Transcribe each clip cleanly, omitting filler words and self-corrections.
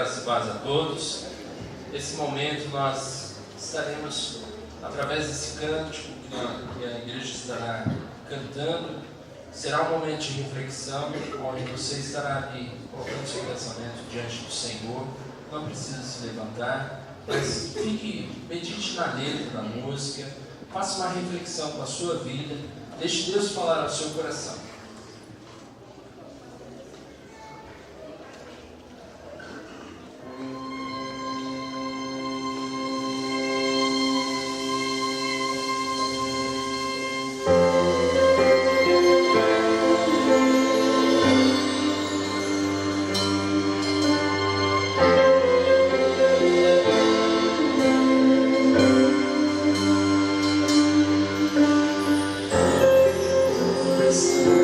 Graça e paz a todos. Nesse momento nós estaremos, através desse cântico que a igreja estará cantando, será um momento de reflexão, onde você estará ali colocando seu pensamento diante do Senhor. Não precisa se levantar, mas medite na letra da música, faça uma reflexão com a sua vida, deixe Deus falar ao seu coração. Yes.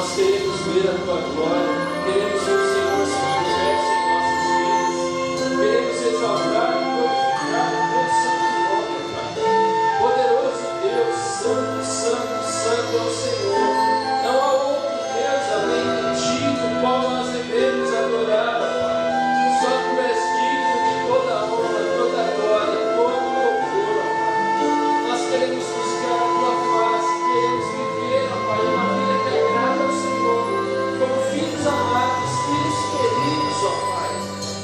Nós queremos ver a Tua glória, queremos ver o Senhor se manifeste em nossas vidas, queremos exaltar e glorificar o Teu santo nome, Pai. Poderoso Deus, santo, santo, santo é o Senhor. Não há outro Deus além de Ti, o qual nós devemos adorar, Pai. Só Tu és digno de toda a honra, toda a glória, todo o louvor, Pai. Nós queremos buscar a Tua face, queremos viver, Pai, uma vida que agrada ao Senhor, como filhos amados, filhos queridos, ó Pai.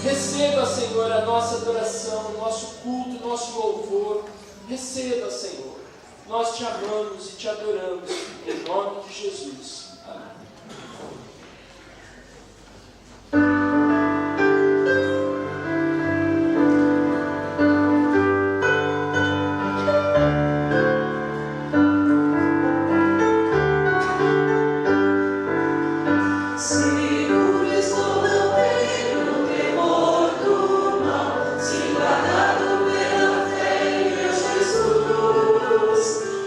Receba, Senhor, a nossa adoração, o nosso culto, o nosso louvor. Receba, Senhor. Nós Te amamos e Te adoramos, em nome de Jesus. Amém.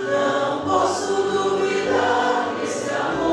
Não posso duvidar desse amor.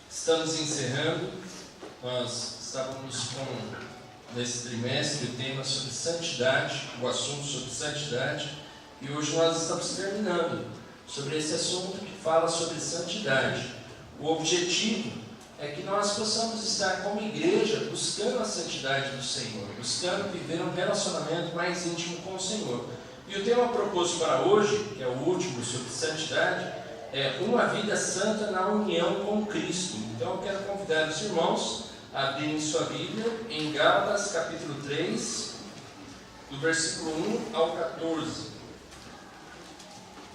Estamos encerrando, nós estávamos nesse trimestre o tema sobre santidade, o assunto sobre santidade, e hoje nós estamos terminando sobre esse assunto que fala sobre santidade. O objetivo é que nós possamos estar como igreja buscando a santidade do Senhor, buscando viver um relacionamento mais íntimo com o Senhor. E o tema proposto para hoje, que é o último sobre santidade, é uma vida santa na união com Cristo. Então eu quero convidar os irmãos a abrirem sua Bíblia em Gálatas capítulo 3, do versículo 1 ao 14.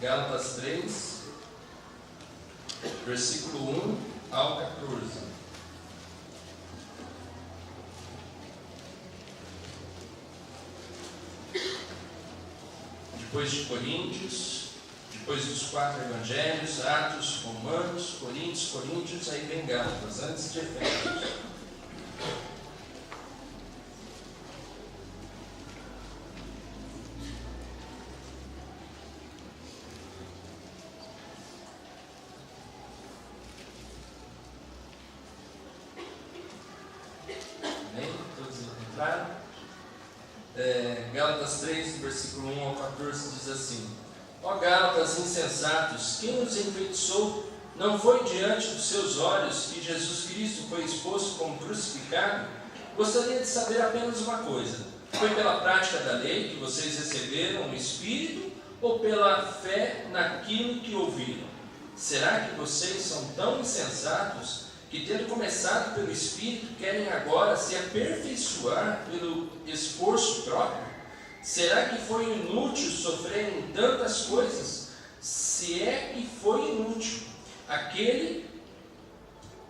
Gálatas 3, versículo 1 ao 14. Depois de Coríntios, depois dos 4 evangelhos, Atos, Romanos, Coríntios, aí vem Gálatas, antes de Efésios. Amém? Todos encontraram? Gálatas 3, versículo 1 ao 14 diz assim: Ó Gálatas insensatos, quem nos enfeitiçou? Não foi diante dos seus olhos que Jesus Cristo foi exposto como crucificado? Gostaria de saber apenas uma coisa: foi pela prática da lei que vocês receberam o Espírito ou pela fé naquilo que ouviram? Será que vocês são tão insensatos que, tendo começado pelo Espírito, querem agora se aperfeiçoar pelo esforço próprio? Será que foi inútil sofrerem tantas coisas? Se é que foi inútil, aquele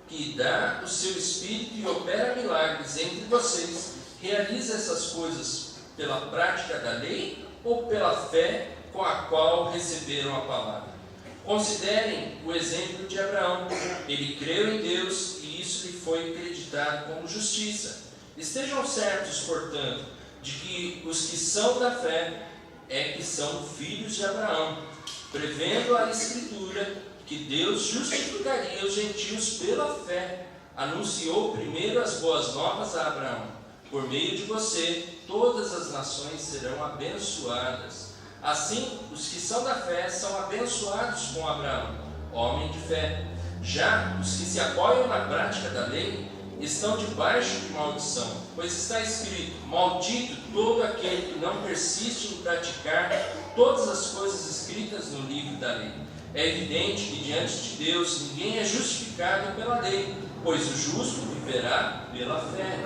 que dá o seu Espírito e opera milagres entre vocês, realiza essas coisas pela prática da lei ou pela fé com a qual receberam a palavra? Considerem o exemplo de Abraão. Ele creu em Deus e isso lhe foi acreditado como justiça. Estejam certos, portanto, de que os que são da fé é que são filhos de Abraão, prevendo a Escritura que Deus justificaria os gentios pela fé, anunciou primeiro as boas novas a Abraão: por meio de você todas as nações serão abençoadas. Assim, os que são da fé são abençoados com Abraão, homem de fé. Já os que se apoiam na prática da lei estão debaixo de maldição, pois está escrito: maldito todo aquele que não persiste em praticar todas as coisas escritas no livro da lei. É evidente que diante de Deus ninguém é justificado pela lei, pois o justo viverá pela fé.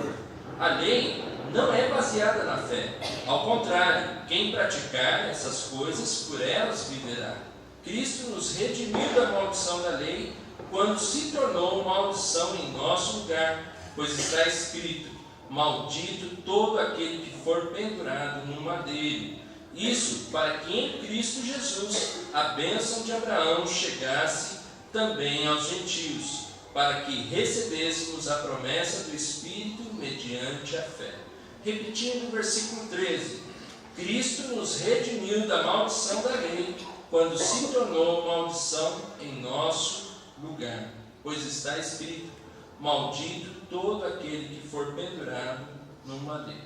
A lei não é baseada na fé, ao contrário, quem praticar essas coisas, por elas viverá. Cristo nos redimiu da maldição da lei quando se tornou maldição em nosso lugar, pois está escrito: maldito todo aquele que for pendurado no madeiro. Isso para que em Cristo Jesus a bênção de Abraão chegasse também aos gentios, para que recebêssemos a promessa do Espírito mediante a fé. Repetindo o versículo 13: Cristo nos redimiu da maldição da lei, quando se tornou maldição em nosso lugar. Pois está escrito: maldito todo aquele que for pendurado no madeiro.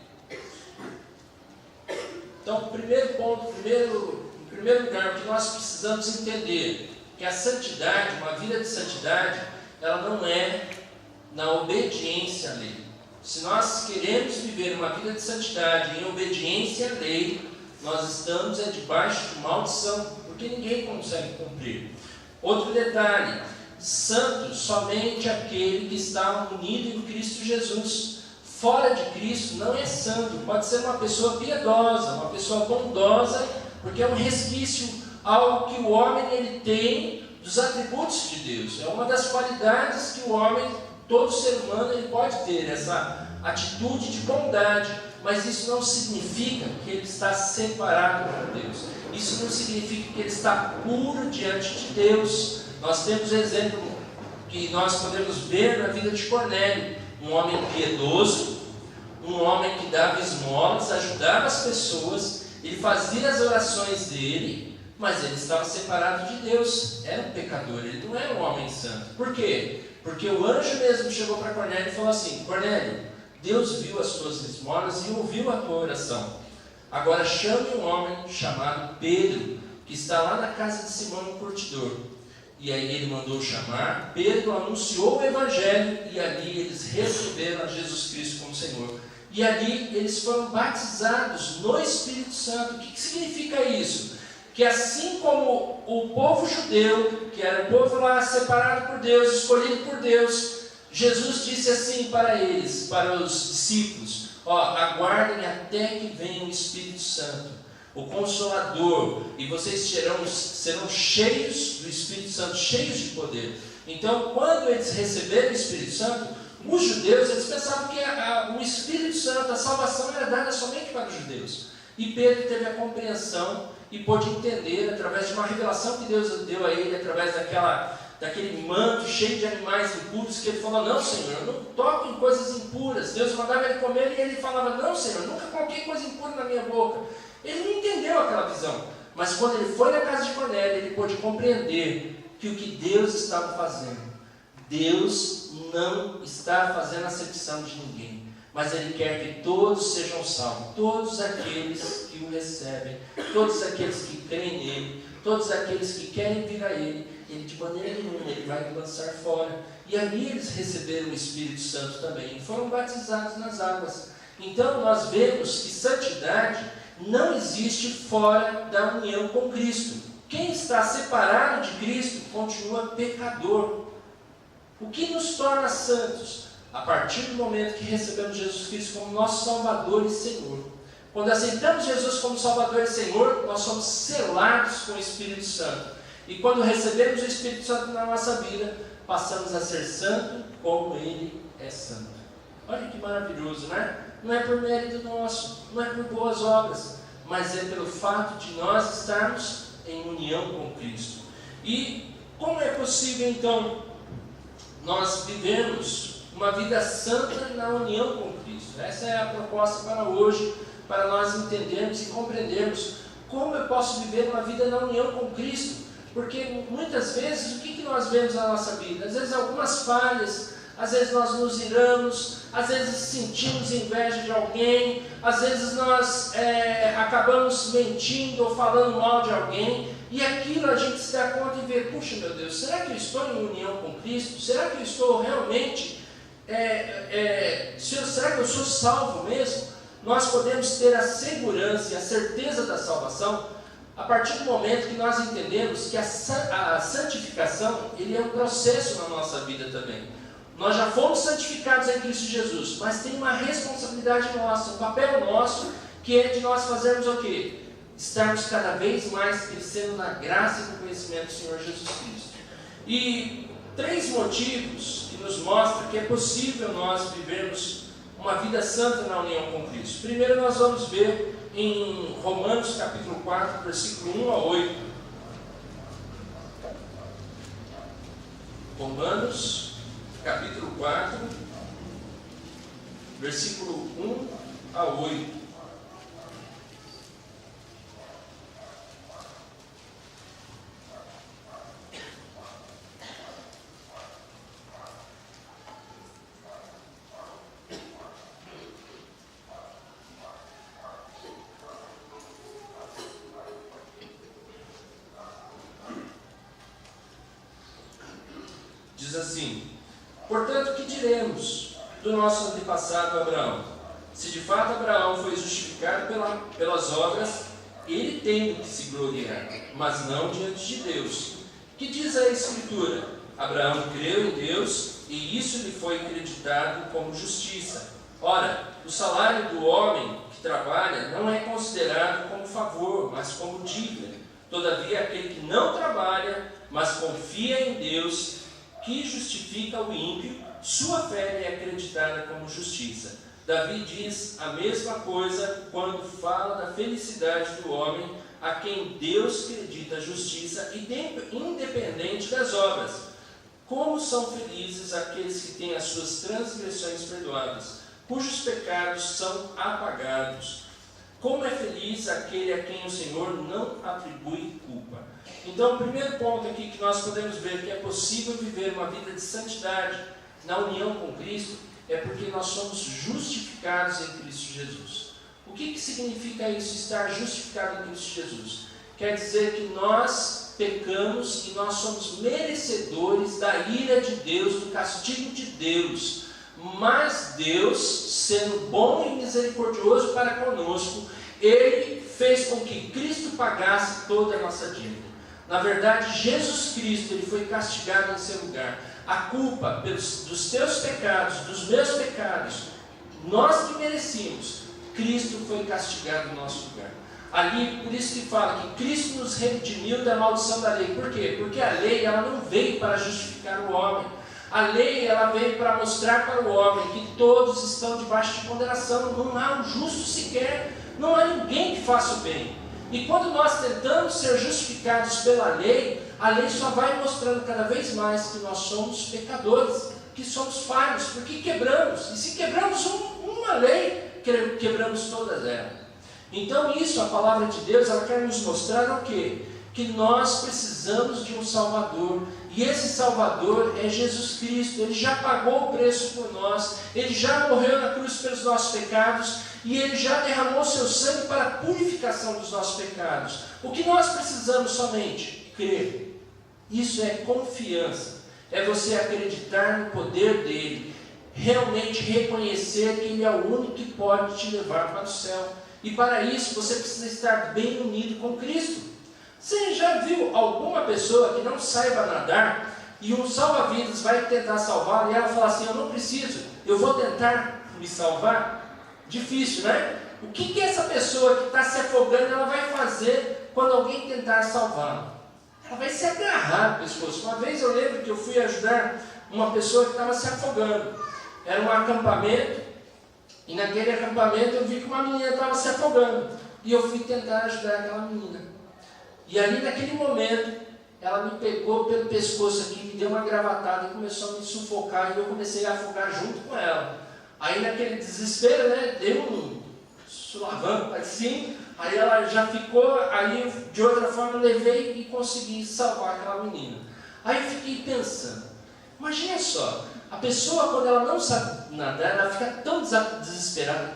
Então, primeiro ponto, em primeiro lugar, o que nós precisamos entender que a santidade, uma vida de santidade, ela não é na obediência à lei. Se nós queremos viver uma vida de santidade em obediência à lei, nós estamos debaixo de maldição, porque ninguém consegue cumprir. Outro detalhe: santo somente aquele que está unido em Cristo Jesus. Fora de Cristo não é santo. Pode ser uma pessoa piedosa, uma pessoa bondosa, porque é um resquício, algo que o homem ele tem dos atributos de Deus. É uma das qualidades que o homem, todo ser humano, ele pode ter, essa atitude de bondade, mas isso não significa que ele está separado de Deus. Isso não significa que ele está puro diante de Deus. Nós temos exemplo que nós podemos ver na vida de Cornélio, um homem piedoso, um homem que dava esmolas, ajudava as pessoas, ele fazia as orações dele, mas ele estava separado de Deus, era um pecador, ele não era um homem santo. Por quê? Porque o anjo mesmo chegou para Cornélio e falou assim: Cornélio, Deus viu as tuas esmolas e ouviu a tua oração. Agora chame um homem chamado Pedro, que está lá na casa de Simão o curtidor. E aí ele mandou chamar, Pedro anunciou o Evangelho, e ali eles receberam a Jesus Cristo como Senhor. E ali eles foram batizados no Espírito Santo. O que significa isso? Que assim como o povo judeu, que era o povo lá separado por Deus, escolhido por Deus, Jesus disse assim para eles, para os discípulos: aguardem até que venha o Espírito Santo, o Consolador, e vocês serão cheios do Espírito Santo, cheios de poder. Então, quando eles receberam o Espírito Santo, os judeus, eles pensavam que o Espírito Santo, a salvação era dada somente para os judeus. E Pedro teve a compreensão e pôde entender, através de uma revelação que Deus deu a ele, através daquele manto cheio de animais impuros, que ele falou: não, Senhor, eu não toco em coisas impuras. Deus mandava ele comer e ele falava: não, Senhor, nunca coloquei coisa impura na minha boca. Ele não entendeu aquela visão, mas quando ele foi na casa de Cornélio, ele pôde compreender que o que Deus estava fazendo, Deus não está fazendo acepção de ninguém, mas Ele quer que todos sejam salvos, todos aqueles que o recebem, todos aqueles que creem nele, todos aqueles que querem vir a Ele, Ele de maneira nenhuma Ele vai lançar fora. E ali eles receberam o Espírito Santo também, e foram batizados nas águas. Então nós vemos que santidade não existe fora da união com Cristo. Quem está separado de Cristo continua pecador. O que nos torna santos? A partir do momento que recebemos Jesus Cristo como nosso Salvador e Senhor. Quando aceitamos Jesus como Salvador e Senhor, nós somos selados com o Espírito Santo. E quando recebemos o Espírito Santo na nossa vida, passamos a ser santo como Ele é santo. Olha que maravilhoso, né? Não é por mérito nosso, não é por boas obras, mas é pelo fato de nós estarmos em união com Cristo. E como é possível então nós vivemos uma vida santa na união com Cristo? Essa é a proposta para hoje, para nós entendermos e compreendermos como eu posso viver uma vida na união com Cristo. Porque muitas vezes, o que nós vemos na nossa vida? Às vezes algumas falhas, às vezes nós nos iramos, às vezes sentimos inveja de alguém, às vezes nós acabamos mentindo ou falando mal de alguém, e aquilo a gente se dá conta e vê: puxa, meu Deus, será que eu estou em união com Cristo? Será que eu estou realmente, será que eu sou salvo mesmo? Nós podemos ter a segurança e a certeza da salvação a partir do momento que nós entendemos que a santificação, ele é um processo na nossa vida também. Nós já fomos santificados em Cristo Jesus, mas tem uma responsabilidade nossa, um papel nosso, que é de nós fazermos o quê? Estarmos cada vez mais crescendo na graça e no conhecimento do Senhor Jesus Cristo. E 3 motivos que nos mostram que é possível nós vivermos uma vida santa na união com Cristo. Primeiro nós vamos ver em Romanos capítulo 4, versículo 1 a 8. capítulo 4, versículo 1 a 8. Diz assim: portanto, que diremos do nosso antepassado Abraão? Se de fato Abraão foi justificado pelas obras, ele tem do que se gloriar, mas não diante de Deus. Que diz a Escritura? Abraão creu em Deus, e isso lhe foi acreditado como justiça. Ora, o salário do homem que trabalha não é considerado como favor, mas como dívida. Todavia, aquele que não trabalha, mas confia em Deus, que justifica o ímpio, sua fé lhe é acreditada como justiça. Davi diz a mesma coisa quando fala da felicidade do homem a quem Deus acredita a justiça, independente das obras. Como são felizes aqueles que têm as suas transgressões perdoadas, cujos pecados são apagados. Como é feliz aquele a quem o Senhor não atribui culpa. Então, o primeiro ponto aqui que nós podemos ver que é possível viver uma vida de santidade na união com Cristo é porque nós somos justificados em Cristo Jesus. O que significa isso, estar justificado em Cristo Jesus? Quer dizer que nós pecamos e nós somos merecedores da ira de Deus, do castigo de Deus. Mas Deus, sendo bom e misericordioso para conosco, Ele fez com que Cristo pagasse toda a nossa dívida. Na verdade, Jesus Cristo, Ele foi castigado em seu lugar. A culpa dos teus pecados, dos meus pecados, nós que merecíamos, Cristo foi castigado no nosso lugar. Ali, por isso que fala que Cristo nos redimiu da maldição da lei. Por quê? Porque a lei, ela não veio para justificar o homem. A lei, ela veio para mostrar para o homem que todos estão debaixo de condenação. Não há um justo sequer. Não há ninguém que faça o bem. E quando nós tentamos ser justificados pela lei, a lei só vai mostrando cada vez mais que nós somos pecadores, que somos falhos, porque quebramos. E se quebramos uma lei, quebramos todas elas. Então isso, a palavra de Deus, ela quer nos mostrar o quê? Que nós precisamos de um Salvador. E esse Salvador é Jesus Cristo. Ele já pagou o preço por nós. Ele já morreu na cruz pelos nossos pecados. E Ele já derramou seu sangue para a purificação dos nossos pecados. O que nós precisamos somente? Crer. Isso é confiança. É você acreditar no poder dEle. Realmente reconhecer que Ele é o único que pode te levar para o céu. E para isso você precisa estar bem unido com Cristo. Você já viu alguma pessoa que não saiba nadar e um salva-vidas vai tentar salvá-la e ela fala assim: eu não preciso, eu vou tentar me salvar? Difícil, né? O que essa pessoa que está se afogando ela vai fazer quando alguém tentar salvá-la? Ela vai se agarrar no pescoço. Uma vez eu lembro que eu fui ajudar uma pessoa que estava se afogando. Era um acampamento e naquele acampamento eu vi que uma menina estava se afogando e eu fui tentar ajudar aquela menina. E ali naquele momento, ela me pegou pelo pescoço aqui, me deu uma gravatada e começou a me sufocar, e eu comecei a afogar junto com ela. Aí naquele desespero, né, deu um sulavanco assim, aí ela já ficou, aí de outra forma eu levei e consegui salvar aquela menina. Aí eu fiquei pensando, imagina só, a pessoa quando ela não sabe nadar, ela fica tão desesperada,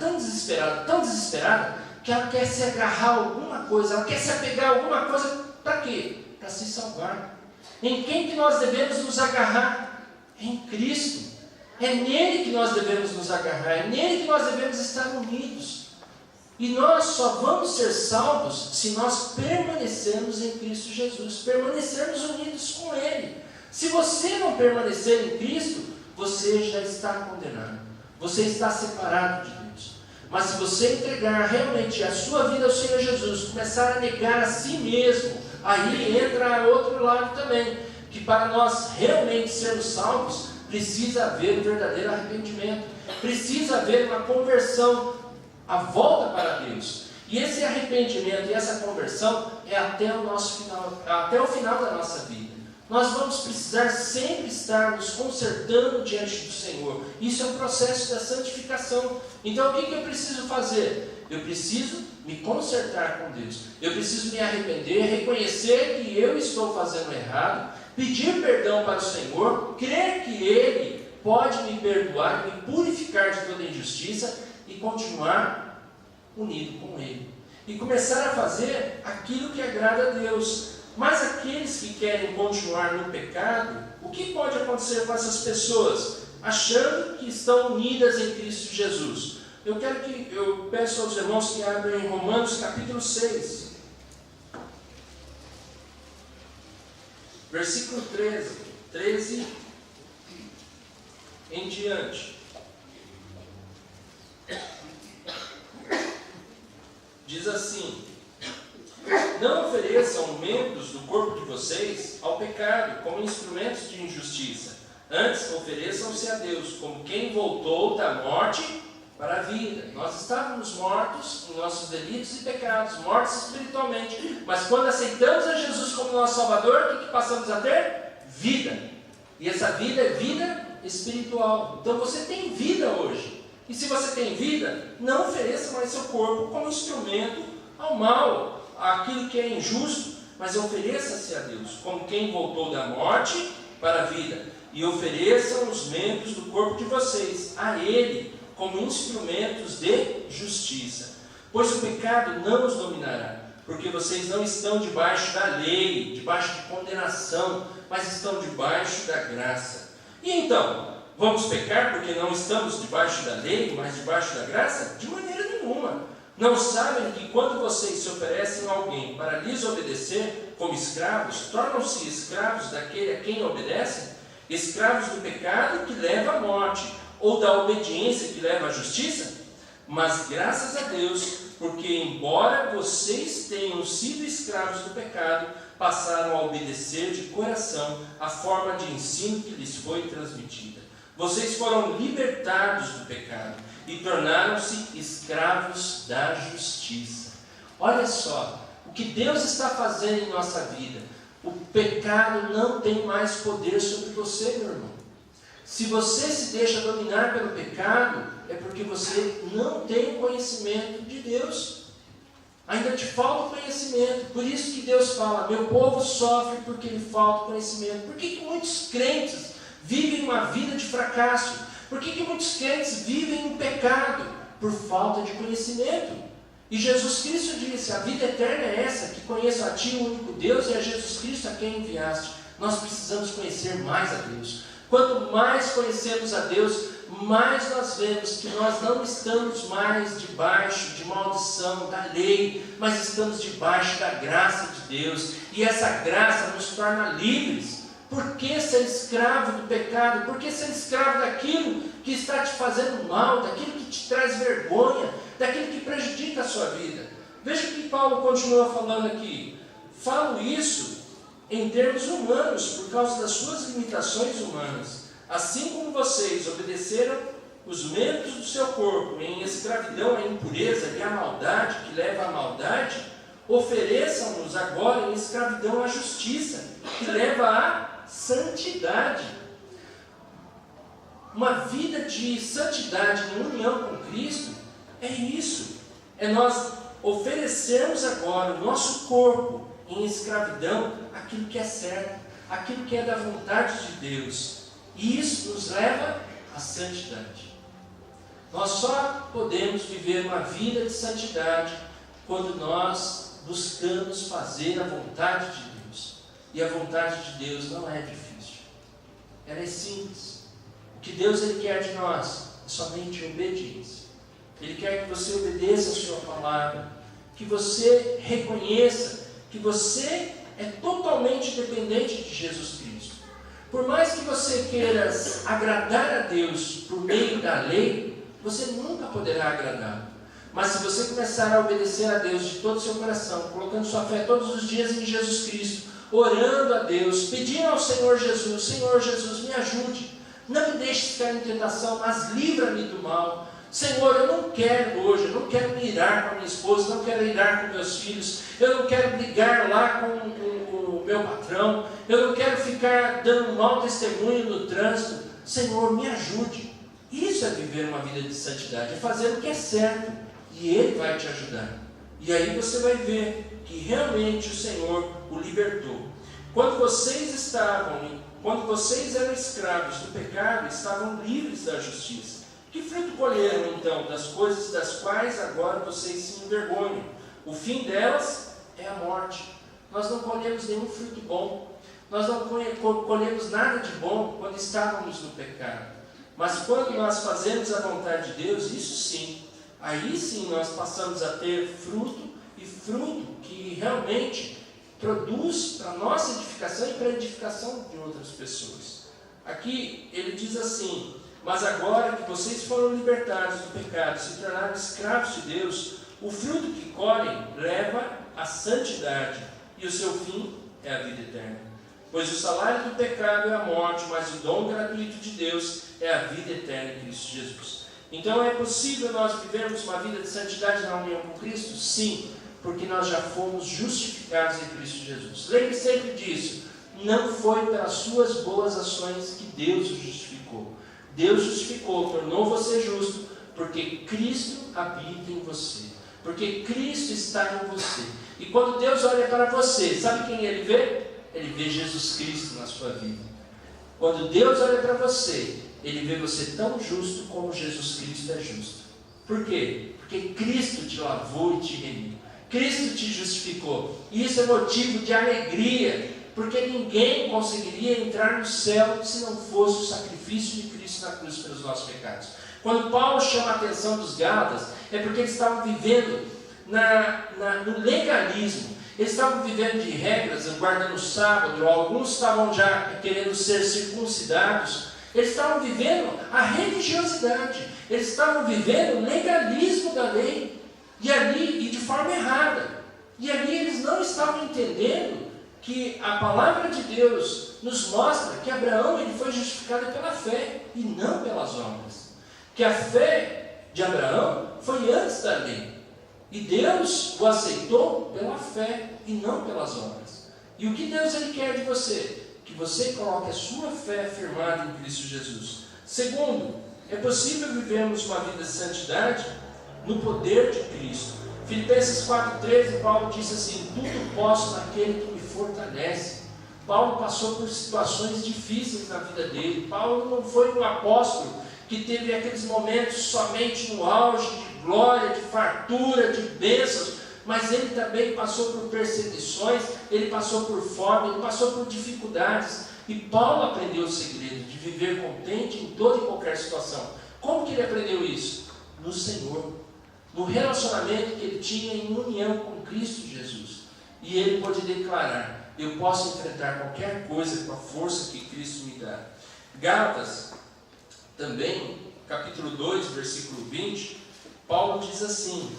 que ela quer se agarrar a alguma coisa, ela quer se apegar a alguma coisa, para quê? Para se salvar. Em quem que nós devemos nos agarrar? Em Cristo. É nele que nós devemos nos agarrar, é nele que nós devemos estar unidos. E nós só vamos ser salvos se nós permanecermos em Cristo Jesus, permanecermos unidos com Ele. Se você não permanecer em Cristo, você já está condenado, você está separado de Deus. Mas se você entregar realmente a sua vida ao Senhor Jesus, começar a negar a si mesmo, aí entra outro lado também, que para nós realmente sermos salvos, precisa haver um verdadeiro arrependimento, precisa haver uma conversão, a volta para Deus. E esse arrependimento e essa conversão é até o nosso final, até o final da nossa vida. Nós vamos precisar sempre estar nos consertando diante do Senhor. Isso é um processo da santificação. Então o que eu preciso fazer? Eu preciso me consertar com Deus. Eu preciso me arrepender, reconhecer que eu estou fazendo errado, pedir perdão para o Senhor, crer que Ele pode me perdoar, me purificar de toda injustiça e continuar unido com Ele. E começar a fazer aquilo que agrada a Deus. Mas aqueles que querem continuar no pecado, o que pode acontecer com essas pessoas? Achando que estão unidas em Cristo Jesus. Eu peço aos irmãos que abram em Romanos capítulo 6. Versículo 13 em diante. Diz assim: não ofereçam membros do corpo de vocês ao pecado como instrumentos de injustiça. Antes, ofereçam-se a Deus como quem voltou da morte para a vida. Nós estávamos mortos em nossos delitos e pecados, mortos espiritualmente. Mas quando aceitamos a Jesus como nosso Salvador, o que passamos a ter? Vida. E essa vida é vida espiritual. Então você tem vida hoje. E se você tem vida, não ofereça mais seu corpo como instrumento ao mal, aquilo que é injusto, mas ofereça-se a Deus como quem voltou da morte para a vida, e ofereçam os membros do corpo de vocês a Ele como instrumentos de justiça, pois o pecado não os dominará, porque vocês não estão debaixo da lei, debaixo de condenação, mas estão debaixo da graça. E então, vamos pecar porque não estamos debaixo da lei, mas debaixo da graça? De maneira nenhuma. Não sabem que quando vocês se oferecem a alguém para lhes obedecer como escravos, tornam-se escravos daquele a quem obedecem? Escravos do pecado que leva à morte, ou da obediência que leva à justiça? Mas graças a Deus, porque embora vocês tenham sido escravos do pecado, passaram a obedecer de coração a forma de ensino que lhes foi transmitida. Vocês foram libertados do pecado e tornaram-se escravos da justiça. Olha só, o que Deus está fazendo em nossa vida. O pecado não tem mais poder sobre você, meu irmão. Se você se deixa dominar pelo pecado, é porque você não tem conhecimento de Deus. Ainda te falta conhecimento. Por isso que Deus fala: meu povo sofre porque lhe falta conhecimento. Por que muitos crentes vivem uma vida de fracasso? Por que muitos crentes vivem em pecado? Por falta de conhecimento. E Jesus Cristo disse: a vida eterna é essa, que conheço a Ti, o único Deus, e a Jesus Cristo a quem enviaste. Nós precisamos conhecer mais a Deus. Quanto mais conhecemos a Deus, mais nós vemos que nós não estamos mais debaixo de maldição da lei, mas estamos debaixo da graça de Deus. E essa graça nos torna livres. Por que ser escravo do pecado? Por que ser escravo daquilo que está te fazendo mal, daquilo que te traz vergonha, daquilo que prejudica a sua vida? Veja o que Paulo continua falando aqui. Falo isso em termos humanos, por causa das suas limitações humanas. Assim como vocês obedeceram os membros do seu corpo em escravidão à impureza e à maldade que leva à maldade, ofereçam-nos agora em escravidão à justiça, que leva à santidade. Uma vida de santidade em união com Cristo é isso. É nós oferecermos agora o nosso corpo em escravidão àquilo que é certo, àquilo que é da vontade de Deus. E isso nos leva à santidade. Nós só podemos viver uma vida de santidade quando nós buscamos fazer a vontade de Deus. E a vontade de Deus não é difícil. Ela é simples. O que Deus Ele quer de nós é somente obediência. Ele quer que você obedeça a sua palavra, que você reconheça que você é totalmente dependente de Jesus Cristo. Por mais que você queira agradar a Deus por meio da lei, você nunca poderá agradá-lo. Mas se você começar a obedecer a Deus de todo o seu coração, colocando sua fé todos os dias em Jesus Cristo, orando a Deus, pedindo ao Senhor Jesus, me ajude, não me deixe ficar em tentação, mas livra-me do mal. Senhor, eu não quero hoje, eu não quero me irar com a minha esposa, não quero irar com meus filhos, eu não quero brigar lá com o meu patrão, eu não quero ficar dando um mau testemunho no trânsito. Senhor, me ajude. Isso é viver uma vida de santidade, é fazer o que é certo, e Ele vai te ajudar. E aí você vai ver que realmente o Senhor o libertou. Quando vocês eram escravos do pecado, estavam livres da justiça. Que fruto colheram então das coisas das quais agora vocês se envergonham? O fim delas é a morte. Nós não colhemos nenhum fruto bom. Nós não colhemos nada de bom quando estávamos no pecado. Mas quando nós fazemos a vontade de Deus, isso sim, aí sim nós passamos a ter fruto, e fruto que realmente produz para a nossa edificação e para a edificação de outras pessoas. Aqui ele diz assim: mas agora que vocês foram libertados do pecado, se tornaram escravos de Deus, o fruto que colhem leva à santidade, e o seu fim é a vida eterna. Pois o salário do pecado é a morte, mas o dom gratuito de Deus é a vida eterna em Cristo Jesus. Então é possível nós vivermos uma vida de santidade na união com Cristo? Sim, porque nós já fomos justificados em Cristo Jesus. Lembre sempre disso, não foi pelas suas boas ações que Deus o justificou. Deus justificou, tornou você justo, porque Cristo habita em você, porque Cristo está em você. E quando Deus olha para você, sabe quem Ele vê? Ele vê Jesus Cristo na sua vida. Quando Deus olha para você, Ele vê você tão justo como Jesus Cristo é justo. Por quê? Porque Cristo te lavou e te remiu. Cristo te justificou. E isso é motivo de alegria, porque ninguém conseguiria entrar no céu se não fosse o sacrifício de Cristo na cruz pelos nossos pecados. Quando Paulo chama a atenção dos Gálatas, é porque eles estavam vivendo no legalismo. Eles estavam vivendo de regras, guardando o sábado, alguns estavam já querendo ser circuncidados. Eles estavam vivendo a religiosidade, eles estavam vivendo o legalismo da lei, e de forma errada. E ali eles não estavam entendendo que a palavra de Deus nos mostra que Abraão ele foi justificado pela fé e não pelas obras. Que a fé de Abraão foi antes da lei. E Deus o aceitou pela fé e não pelas obras. E o que Deus ele quer de você? Que você coloque a sua fé firmada em Cristo Jesus. Segundo, é possível vivermos uma vida de santidade no poder de Cristo. Filipenses 4,13, Paulo disse assim: tudo posso naquele que me fortalece. Paulo passou por situações difíceis na vida dele. Paulo não foi um apóstolo que teve aqueles momentos somente no auge de glória, de fartura, de bênçãos, mas ele também passou por perseguições, ele passou por fome, ele passou por dificuldades. E Paulo aprendeu o segredo de viver contente em toda e qualquer situação. Como que ele aprendeu isso? No Senhor, no relacionamento que ele tinha em união com Cristo Jesus. E ele pôde declarar: eu posso enfrentar qualquer coisa com a força que Cristo me dá. Gálatas, também, capítulo 2, versículo 20, Paulo diz assim,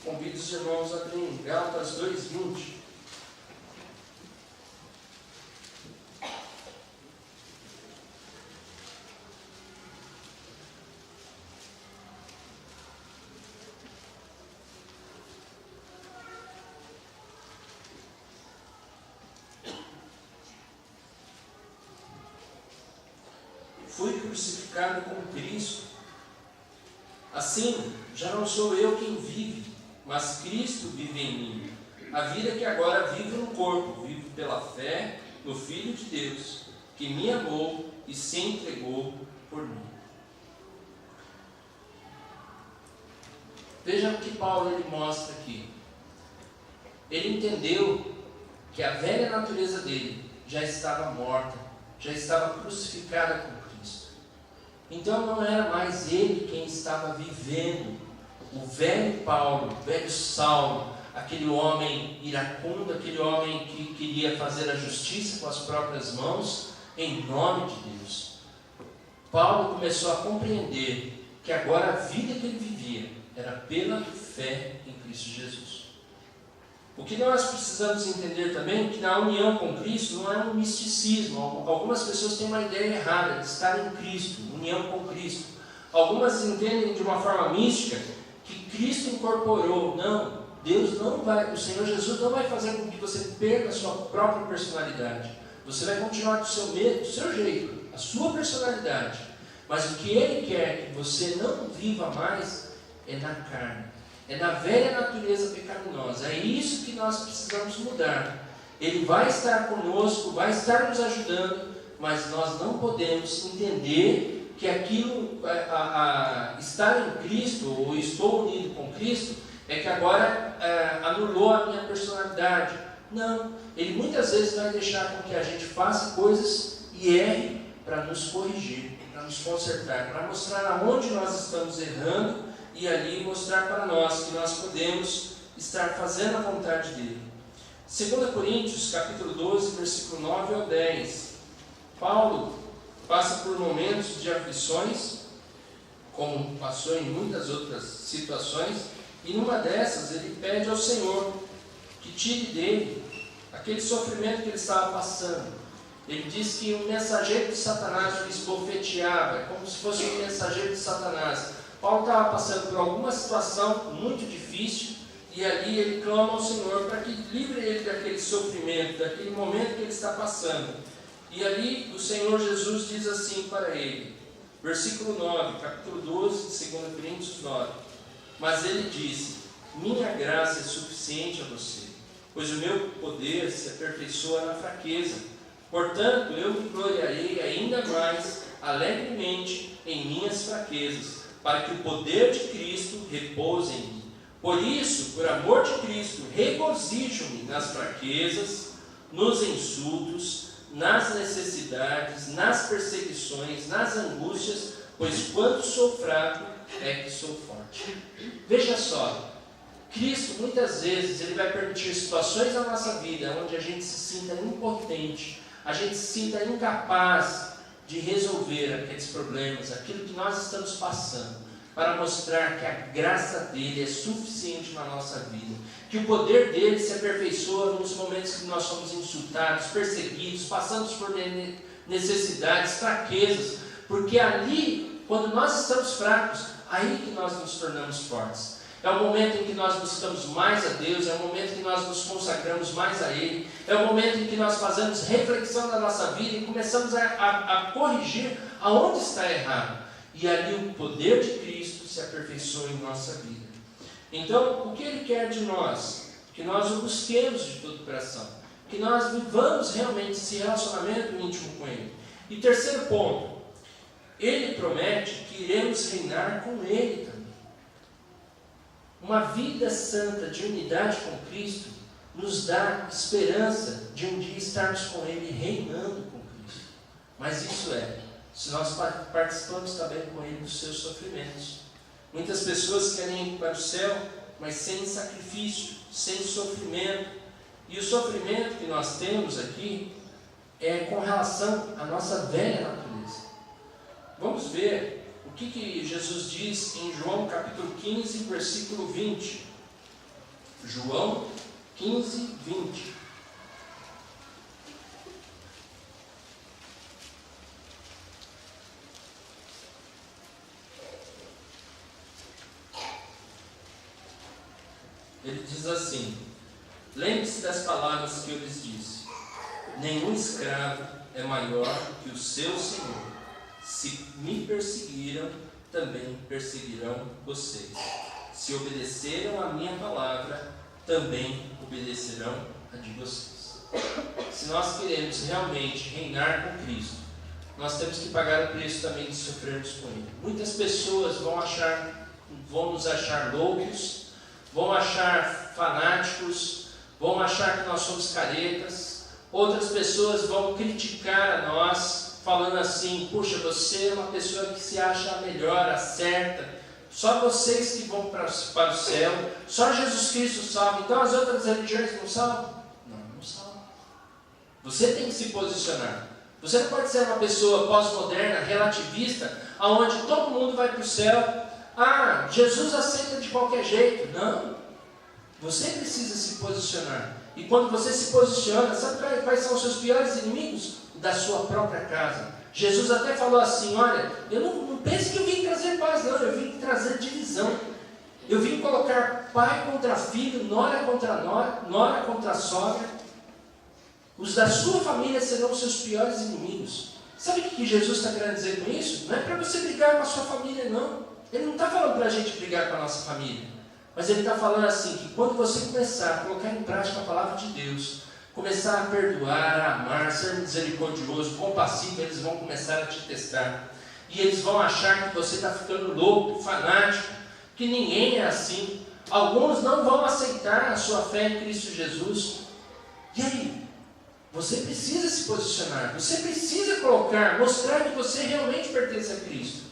convido os irmãos a abrirem Gálatas 2, 20. Fui crucificado com Cristo. Assim, já não sou eu quem vive, mas Cristo vive em mim. A vida que agora vivo no corpo, vivo pela fé no Filho de Deus, que me amou e se entregou por mim. Veja o que Paulo ele mostra aqui. Ele entendeu que a velha natureza dele já estava morta, já estava crucificada com Cristo. Então não era mais ele quem estava vivendo. O velho Paulo, o velho Saulo, aquele homem iracundo, aquele homem que queria fazer a justiça com as próprias mãos, em nome de Deus. Paulo começou a compreender que agora a vida que ele vivia era pela fé em Cristo Jesus. O que nós precisamos entender também é que na união com Cristo não é um misticismo. Algumas pessoas têm uma ideia errada de estar em Cristo, união com Cristo. Algumas entendem de uma forma mística que Cristo incorporou. Não, Deus não vai, o Senhor Jesus não vai fazer com que você perca a sua própria personalidade. Você vai continuar do seu jeito, a sua personalidade. Mas o que Ele quer que você não viva mais é na carne, é na velha natureza pecaminosa. É isso que nós precisamos mudar. Ele vai estar conosco, vai estar nos ajudando, mas nós não podemos entender que aquilo, estar em Cristo, ou estou unido com Cristo, é que agora anulou a minha personalidade. Não, Ele muitas vezes vai deixar com que a gente faça coisas e erre para nos corrigir, para nos consertar, para mostrar aonde nós estamos errando e ali mostrar para nós que nós podemos estar fazendo a vontade dEle. 2 Coríntios, capítulo 12, versículo 9 ao 10. Paulo passa por momentos de aflições, como passou em muitas outras situações, e numa dessas ele pede ao Senhor que tire dele aquele sofrimento que ele estava passando. Ele diz que um mensageiro de Satanás o esbofeteava, como se fosse um mensageiro de Satanás. Paulo estava passando por alguma situação muito difícil, e ali ele clama ao Senhor para que livre ele daquele sofrimento, daquele momento que ele está passando. E ali o Senhor Jesus diz assim para ele, versículo 9, capítulo 12 de 2 Coríntios 9. Mas ele disse: minha graça é suficiente a você, pois o meu poder se aperfeiçoa na fraqueza. Portanto, eu me gloriarei ainda mais alegremente em minhas fraquezas, para que o poder de Cristo repouse em mim. Por isso, por amor de Cristo, regozijo-me nas fraquezas, nos insultos, nas necessidades, nas perseguições, nas angústias, pois quando sou fraco é que sou forte. Veja só, Cristo muitas vezes ele vai permitir situações na nossa vida onde a gente se sinta impotente, a gente se sinta incapaz de resolver aqueles problemas, aquilo que nós estamos passando, para mostrar que a graça dele é suficiente na nossa vida, que o poder dele se aperfeiçoa nos momentos que nós somos insultados, perseguidos, passamos por necessidades, fraquezas, porque ali, quando nós estamos fracos, aí que nós nos tornamos fortes. É o momento em que nós buscamos mais a Deus, é o momento em que nós nos consagramos mais a Ele, é o momento em que nós fazemos reflexão da nossa vida e começamos a corrigir aonde está errado. E ali o poder de Cristo se aperfeiçoa em nossa vida. Então, o que Ele quer de nós? Que nós o busquemos de todo o coração, que nós vivamos realmente esse relacionamento íntimo com Ele. E terceiro ponto, Ele promete que iremos reinar com Ele também. Uma vida santa de unidade com Cristo nos dá esperança de um dia estarmos com Ele reinando com Cristo. Mas isso se nós participamos também com Ele dos seus sofrimentos. Muitas pessoas querem ir para o céu, mas sem sacrifício, sem sofrimento. E o sofrimento que nós temos aqui é com relação à nossa velha natureza. Vamos ver o que Jesus diz em João capítulo 15, versículo 20. João 15, 20. Ele diz assim: lembre-se das palavras que eu lhes disse. Nenhum escravo é maior que o seu senhor. Se me perseguiram, também perseguirão vocês. Se obedeceram a minha palavra, também obedecerão a de vocês. Se nós queremos realmente reinar com Cristo, nós temos que pagar o preço também de sofrermos com Ele. Muitas pessoas vão nos achar loucos, vão achar fanáticos, vão achar que nós somos caretas. Outras pessoas vão criticar a nós, falando assim: puxa, você é uma pessoa que se acha a melhor, a certa, só vocês que vão para o céu, só Jesus Cristo salva, então as outras religiões não salvam? Não salvam. Você tem que se posicionar. Você não pode ser uma pessoa pós-moderna, relativista, onde todo mundo vai para o céu. Ah, Jesus aceita de qualquer jeito. Não. Você precisa se posicionar. E quando você se posiciona, sabe quais são os seus piores inimigos? Da sua própria casa. Jesus até falou assim, olha, eu não pense que eu vim trazer paz, não, eu vim trazer divisão. Eu vim colocar pai contra filho, nora contra nora, nora contra sogra. Os da sua família serão os seus piores inimigos. Sabe o que Jesus está querendo dizer com isso? Não é para você brigar com a sua família, não. Ele não está falando para a gente brigar com a nossa família. Mas ele está falando assim, que quando você começar a colocar em prática a palavra de Deus, começar a perdoar, a amar, ser misericordioso, compassivo, eles vão começar a te testar. E eles vão achar que você está ficando louco, fanático, que ninguém é assim. Alguns não vão aceitar a sua fé em Cristo Jesus. E aí? Você precisa se posicionar, você precisa colocar, mostrar que você realmente pertence a Cristo.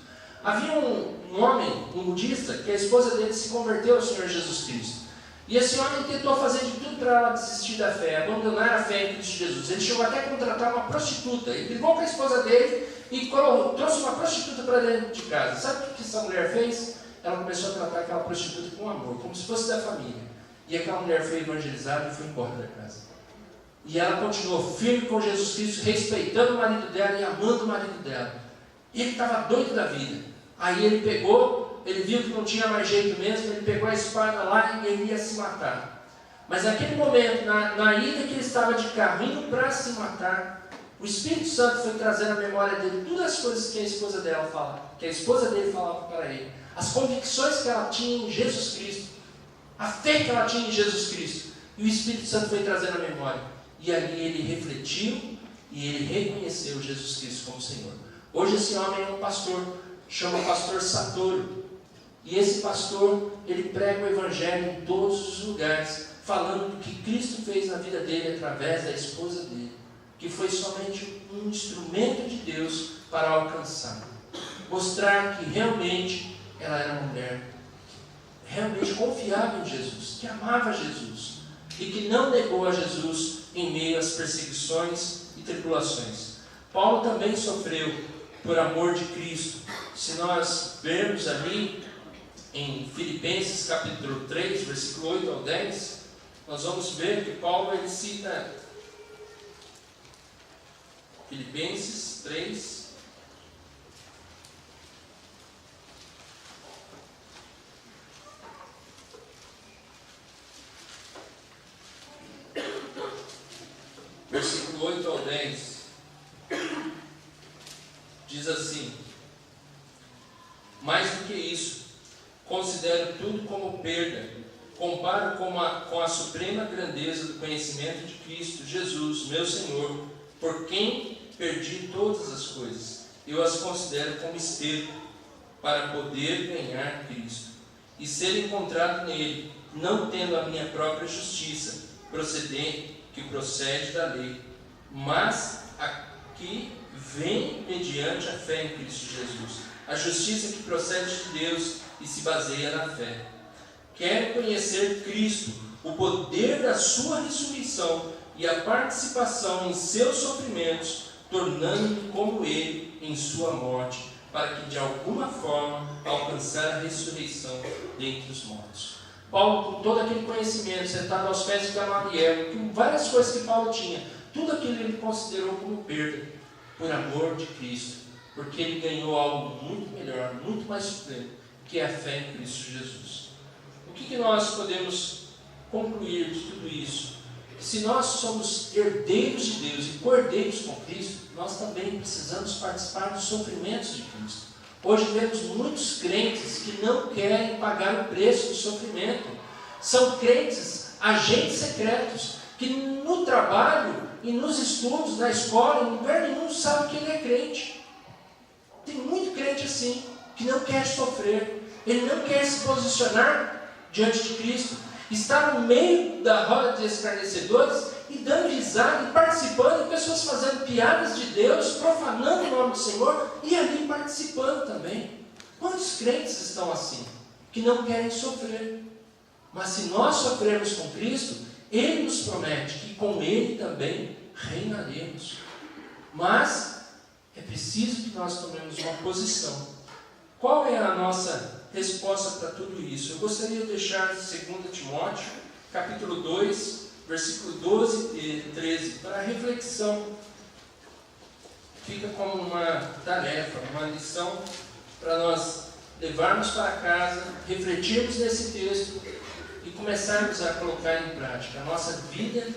Havia um homem, um budista, que a esposa dele se converteu ao Senhor Jesus Cristo. E esse homem tentou fazer de tudo para ela desistir da fé, abandonar a fé em Cristo Jesus. Ele chegou até a contratar uma prostituta. Ele brigou com a esposa dele e trouxe uma prostituta para dentro de casa. Sabe o que essa mulher fez? Ela começou a tratar aquela prostituta com amor, como se fosse da família. E aquela mulher foi evangelizada e foi embora da casa. E ela continuou firme com Jesus Cristo, respeitando o marido dela e amando o marido dela. E ele estava doido da vida. Aí ele viu que não tinha mais jeito mesmo, ele pegou a espada lá e ele ia se matar. Mas naquele momento, na ida que ele estava de carro, indo para se matar, o Espírito Santo foi trazer à memória dele todas as coisas que a esposa dele falava para ele. As convicções que ela tinha em Jesus Cristo. A fé que ela tinha em Jesus Cristo. E o Espírito Santo foi trazer à memória. E ali ele refletiu e ele reconheceu Jesus Cristo como Senhor. Hoje esse homem é um pastor, chama o pastor Satoru. E esse pastor, ele prega o Evangelho em todos os lugares, falando do que Cristo fez na vida dele através da esposa dele, que foi somente um instrumento de Deus para alcançar. Mostrar que realmente ela era uma mulher que realmente confiava em Jesus, que amava Jesus e que não negou a Jesus em meio às perseguições e tribulações. Paulo também sofreu por amor de Cristo. Se nós vermos ali em Filipenses capítulo 3, versículo 8 ao 10, nós vamos ver que Paulo ele cita Filipenses 3, versículo 8 ao 10, diz assim: mais do que isso, considero tudo como perda, comparo com a suprema grandeza do conhecimento de Cristo Jesus, meu Senhor, por quem perdi todas as coisas. Eu as considero como esterco, para poder ganhar Cristo e ser encontrado nele, não tendo a minha própria justiça, que procede da lei, mas a que vem mediante a fé em Cristo Jesus, a justiça que procede de Deus e se baseia na fé. Quero conhecer Cristo, o poder da sua ressurreição e a participação em seus sofrimentos, tornando-me como ele em sua morte, para que de alguma forma alcançar a ressurreição dentre os mortos. Paulo, com todo aquele conhecimento, sentado aos pés de Gamaliel, com várias coisas que Paulo tinha, tudo aquilo ele considerou como perda, por amor de Cristo, porque ele ganhou algo muito melhor, muito mais supremo, que é a fé em Cristo Jesus. O que nós podemos concluir de tudo isso? Se nós somos herdeiros de Deus e cordeiros com Cristo, nós também precisamos participar dos sofrimentos de Cristo. Hoje vemos muitos crentes que não querem pagar o preço do sofrimento. São crentes, agentes secretos, que no trabalho e nos estudos, na escola, em lugar nenhum sabe que ele é crente. Tem muito crente assim, que não quer sofrer, ele não quer se posicionar diante de Cristo, está no meio da roda de escarnecedores e dando risada e participando, e pessoas fazendo piadas de Deus, profanando o nome do Senhor e ali participando também. Quantos crentes estão assim, que não querem sofrer? Mas se nós sofrermos com Cristo, Ele nos promete que com Ele também reinaremos. Mas é preciso que nós tomemos uma posição. Qual é a nossa resposta para tudo isso? Eu gostaria de deixar 2 Timóteo, capítulo 2, versículo 12 e 13, para reflexão. fica como uma tarefa, uma lição para nós levarmos para casa, refletirmos nesse texto e começarmos a colocar em prática a nossa vida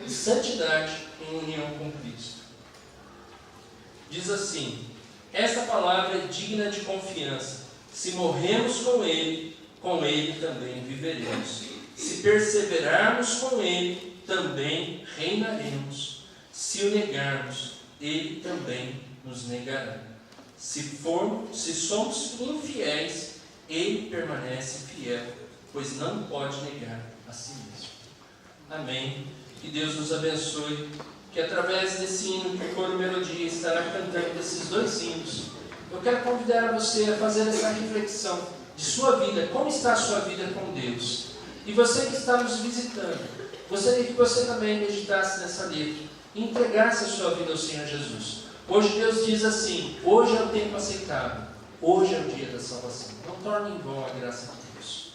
de santidade em união com Cristo. Diz assim: esta palavra é digna de confiança. Se morremos com Ele também viveremos. Se perseverarmos com Ele, também reinaremos. Se o negarmos, Ele também nos negará. Se somos infiéis, Ele permanece fiel, pois não pode negar a si mesmo. Amém. Que Deus nos abençoe, que através desse hino que o Coro Melodia estará cantando, desses 2 hinos, eu quero convidar você a fazer essa reflexão de sua vida, como está a sua vida com Deus. E você que está nos visitando, gostaria que você também meditasse nessa letra e entregasse a sua vida ao Senhor Jesus. Hoje Deus diz assim: hoje é o tempo aceitável, hoje é o dia da salvação. Não torne em vão a graça de Deus.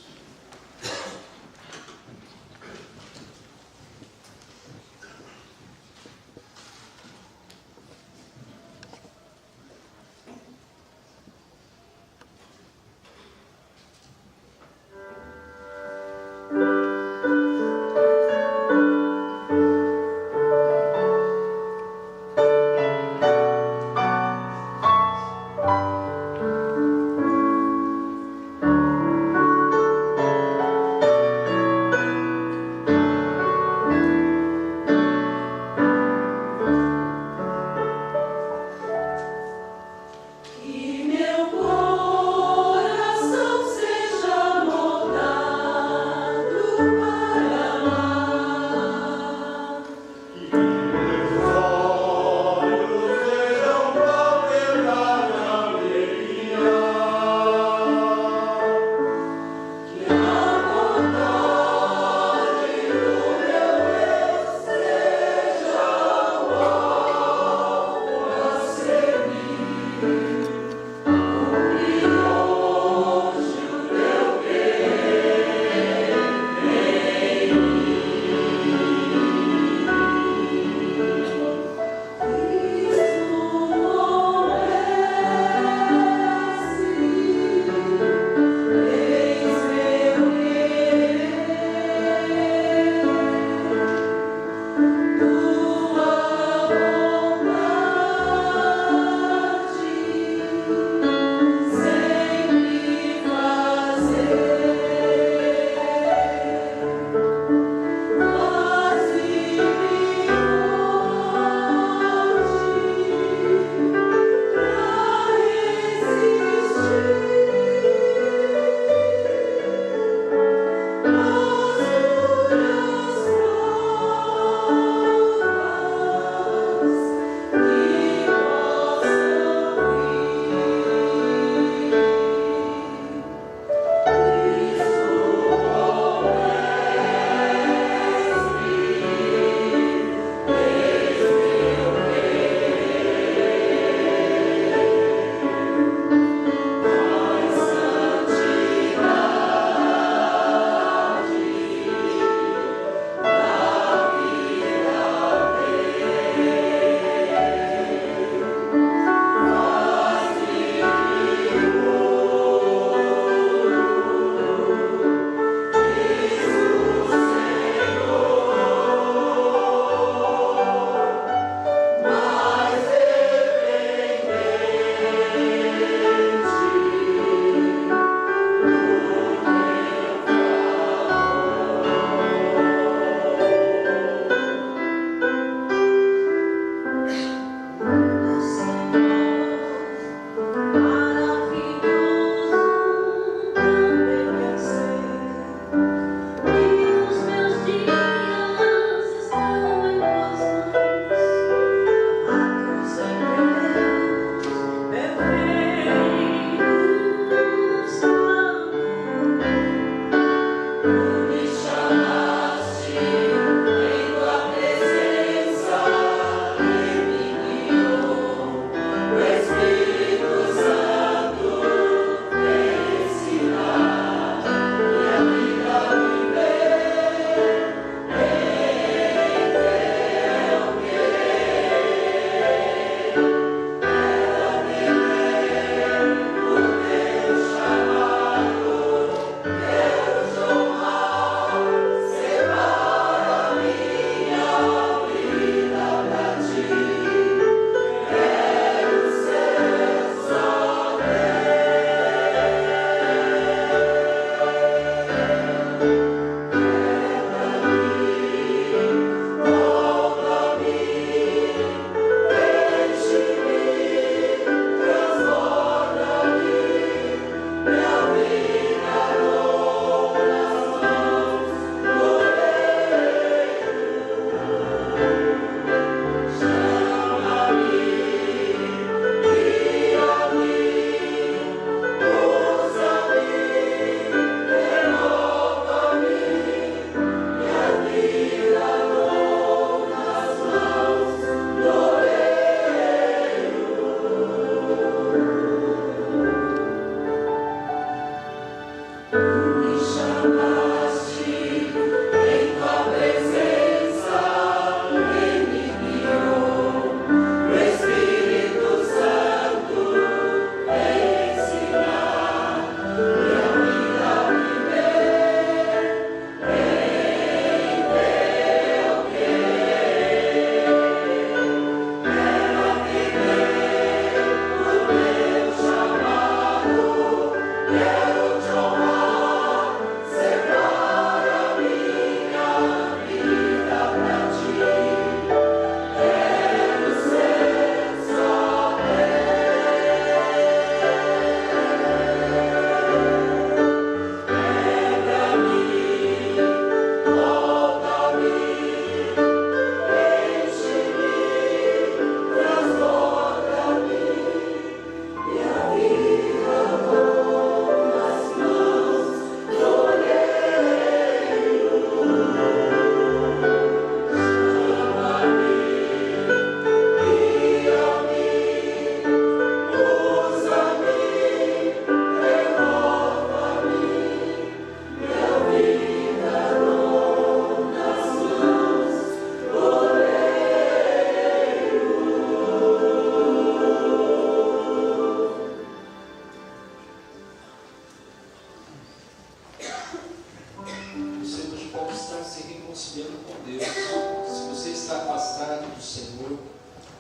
do Senhor,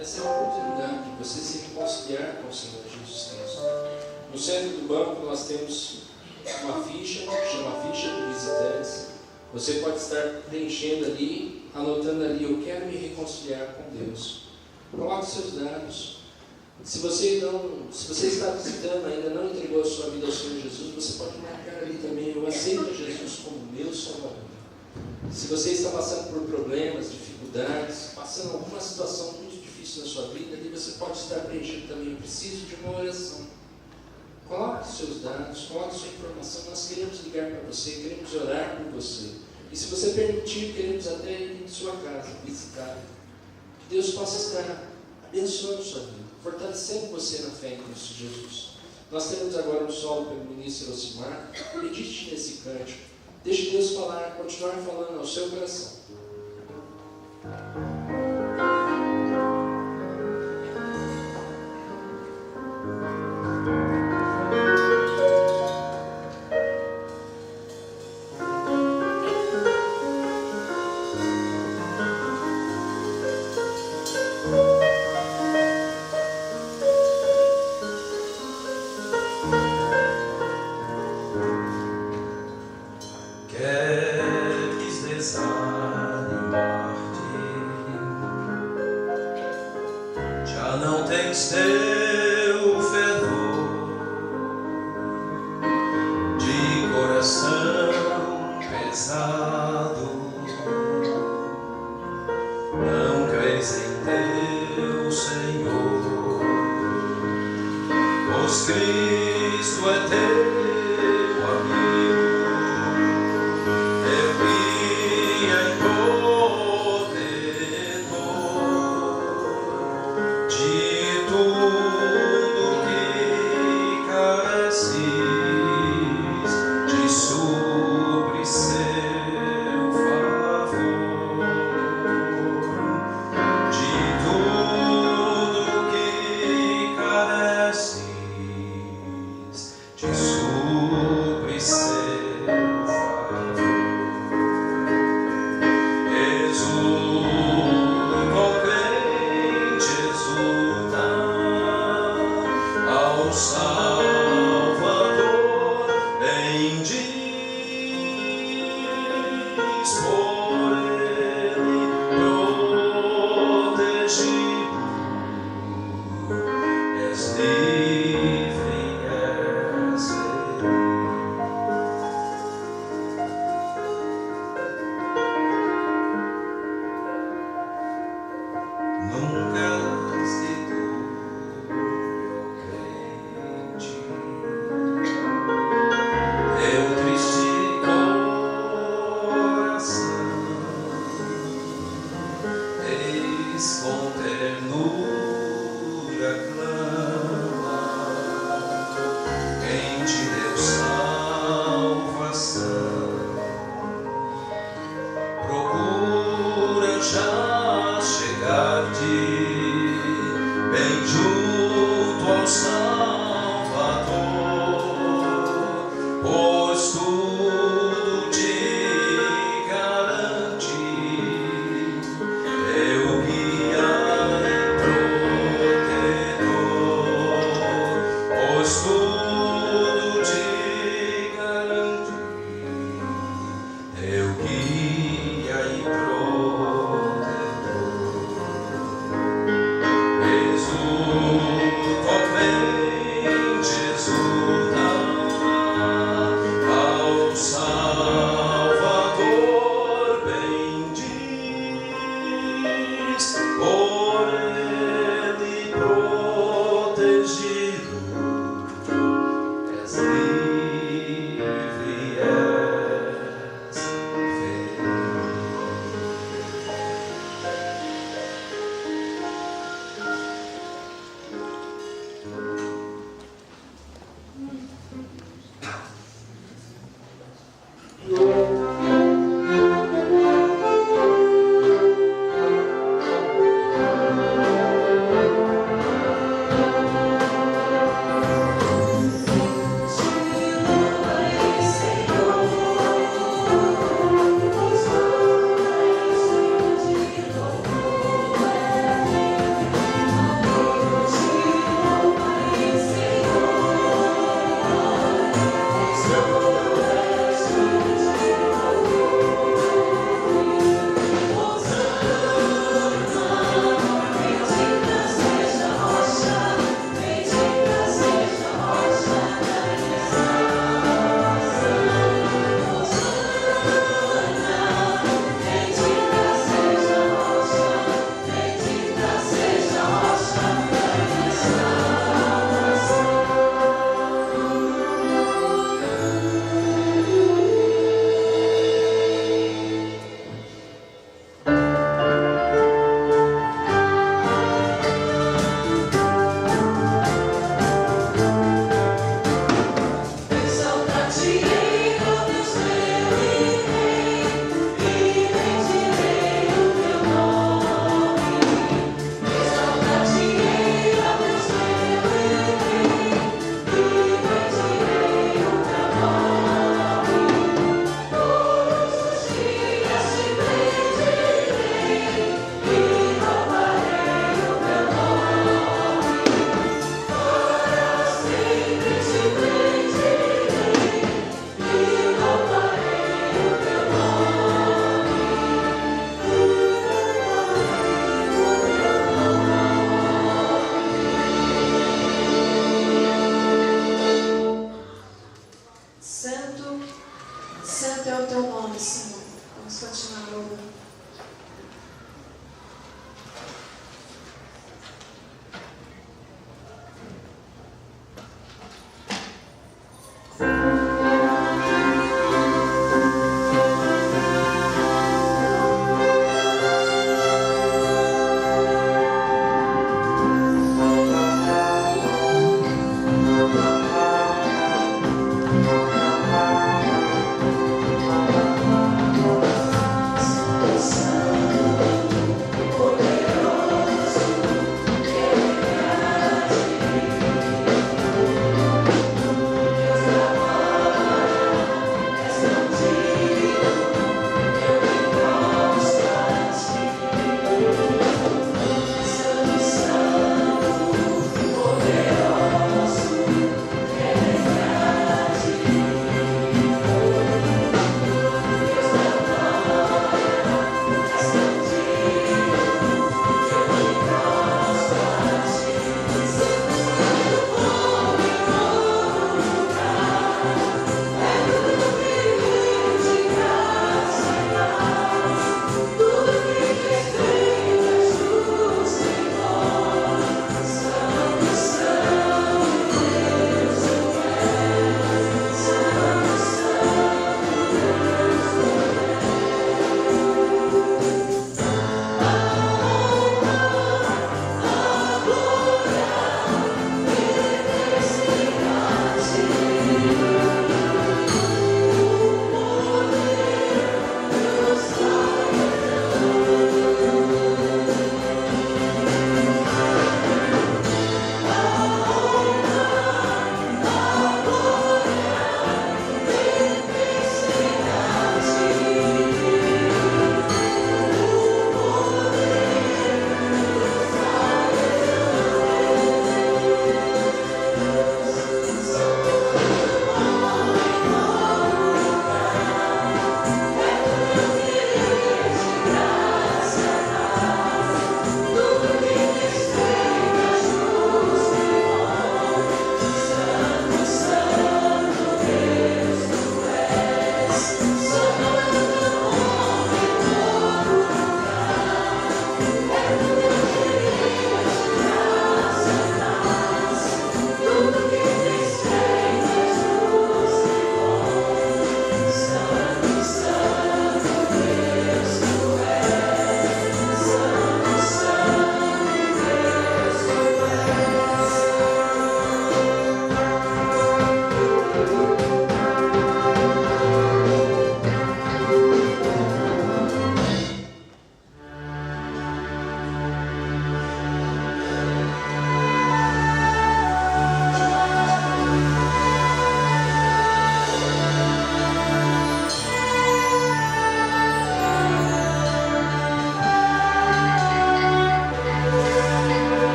essa é a oportunidade de você se reconciliar com o Senhor Jesus Cristo. No centro do banco nós temos uma ficha, chama ficha de visitantes. Você pode estar preenchendo ali, anotando ali, eu quero me reconciliar com Deus. Coloque seus dados. Se você está visitando, ainda não entregou a sua vida ao Senhor Jesus, você pode marcar ali também, eu aceito Jesus como meu Salvador. Se você está passando por problemas, dificuldades, passando alguma situação muito difícil na sua vida, ali você pode estar preenchendo também, eu preciso de uma oração. Coloque seus dados, coloque sua informação, nós queremos ligar para você, queremos orar por você. E se você permitir, queremos até ir em sua casa, visitar. Que Deus possa estar abençoando sua vida, fortalecendo você na fé em Cristo Jesus. Nós temos agora um solo pelo ministro Elcimar. Medite nesse cântico. Deixe Deus falar, continuar falando ao seu coração. Eu guia e protetor.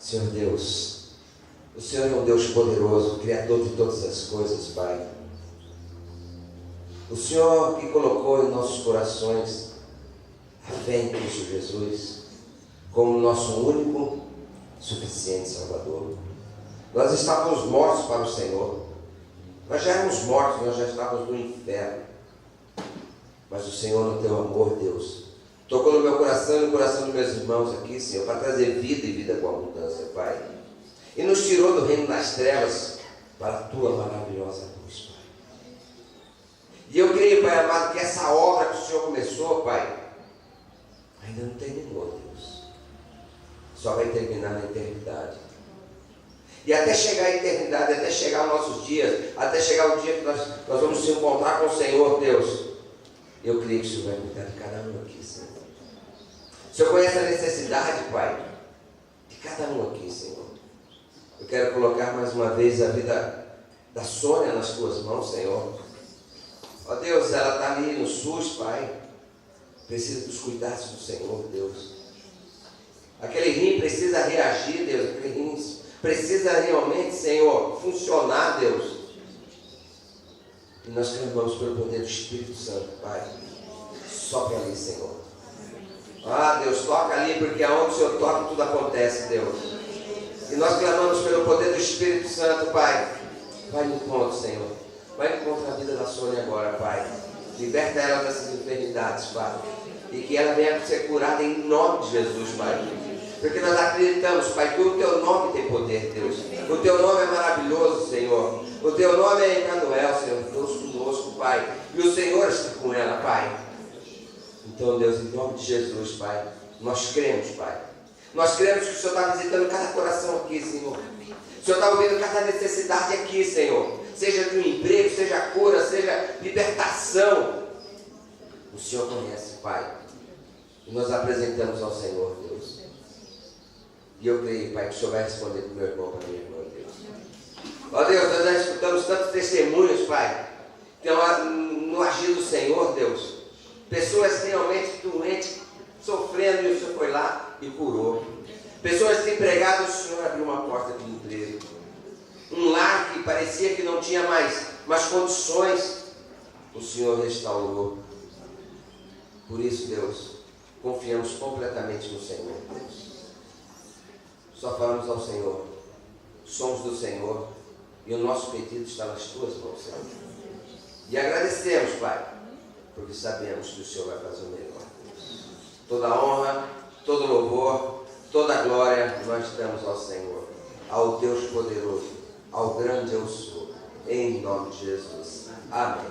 Senhor Deus, o Senhor é um Deus poderoso, Criador de todas as coisas, Pai. O Senhor que colocou em nossos corações a fé em Cristo Jesus como nosso único, suficiente Salvador. Nós estávamos mortos para o Senhor. Nós já éramos mortos, nós já estávamos no inferno. Mas o Senhor, no teu amor, Deus, tocou no meu coração e no coração dos meus irmãos aqui, Senhor, para trazer vida e vida com abundância, Pai. E nos tirou do reino das trevas para a tua maravilhosa luz, Pai. E eu creio, Pai amado, que essa obra que o Senhor começou, Pai, ainda não terminou, Deus. Só vai terminar na eternidade. E até chegar à eternidade, até chegar aos nossos dias, até chegar o dia que nós vamos nos encontrar com o Senhor, Deus, eu creio que o Senhor vai cuidar de cada um aqui, Senhor. O Senhor conhece a necessidade, Pai, de cada um aqui, Senhor. Eu quero colocar mais uma vez a vida da Sônia nas tuas mãos, Senhor. Ó Deus, ela está ali no SUS, Pai. Precisa dos cuidados do Senhor, Deus. Aquele rim precisa reagir, Deus. Aquele rim precisa realmente, Senhor, funcionar, Deus. E nós clamamos pelo poder do Espírito Santo, Pai. Sopra ali, Senhor. Ah, Deus, toca ali, porque aonde o Senhor toca, tudo acontece, Deus. E nós clamamos pelo poder do Espírito Santo, Pai. Vai no encontro, Senhor. Vai no encontro da vida da Sônia agora, Pai. Liberta ela dessas enfermidades, Pai. E que ela venha ser curada em nome de Jesus, Pai. Porque nós acreditamos, Pai, que o Teu nome tem poder, Deus. O Teu nome é maravilhoso, Senhor. O Teu nome é Emmanuel, Senhor. Deus conosco, Pai. E o Senhor está com ela, Pai. Então, Deus, em nome de Jesus, Pai, nós cremos, Pai. Nós cremos que o Senhor está visitando cada coração aqui, Senhor. O Senhor está ouvindo cada necessidade aqui, Senhor. Seja de um emprego, seja cura, seja libertação. O Senhor conhece, Pai. E nós apresentamos ao Senhor, Deus. E eu creio, Pai, que o Senhor vai responder para o meu irmão, para a minha irmã, Deus. Ó Deus, nós já escutamos tantos testemunhos, Pai, no agir do Senhor, Deus. Pessoas realmente doentes, sofrendo, e o Senhor foi lá e curou. Pessoas desempregadas, o Senhor abriu uma porta de emprego. Um lar que parecia que não tinha mais condições, o Senhor restaurou. Por isso, Deus, confiamos completamente no Senhor, Deus. Só falamos ao Senhor, somos do Senhor, e o nosso pedido está nas tuas mãos, Senhor. E agradecemos, Pai, porque sabemos que o Senhor vai fazer o melhor. Toda honra, todo louvor, toda glória nós damos ao Senhor, ao Deus poderoso, ao grande eu sou, em nome de Jesus. Amém.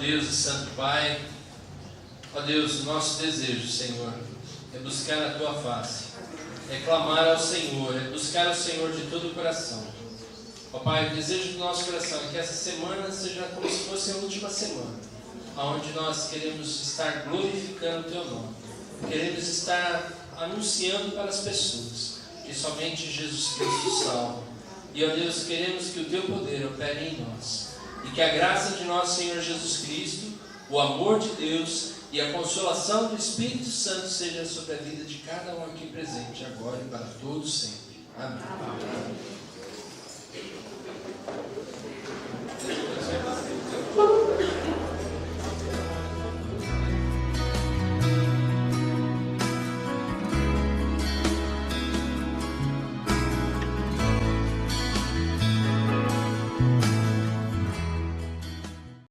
Deus e Santo Pai, ó Deus, o nosso desejo, Senhor, é buscar a Tua face, é clamar ao Senhor, é buscar o Senhor de todo o coração. Ó Pai, o desejo do nosso coração é que essa semana seja como se fosse a última semana, onde nós queremos estar glorificando o Teu nome, queremos estar anunciando para as pessoas que somente Jesus Cristo salva. E, ó Deus, queremos que o Teu poder opere em nós, e que a graça de nosso Senhor Jesus Cristo, o amor de Deus e a consolação do Espírito Santo seja sobre a vida de cada um aqui presente, agora e para todos sempre. Amém.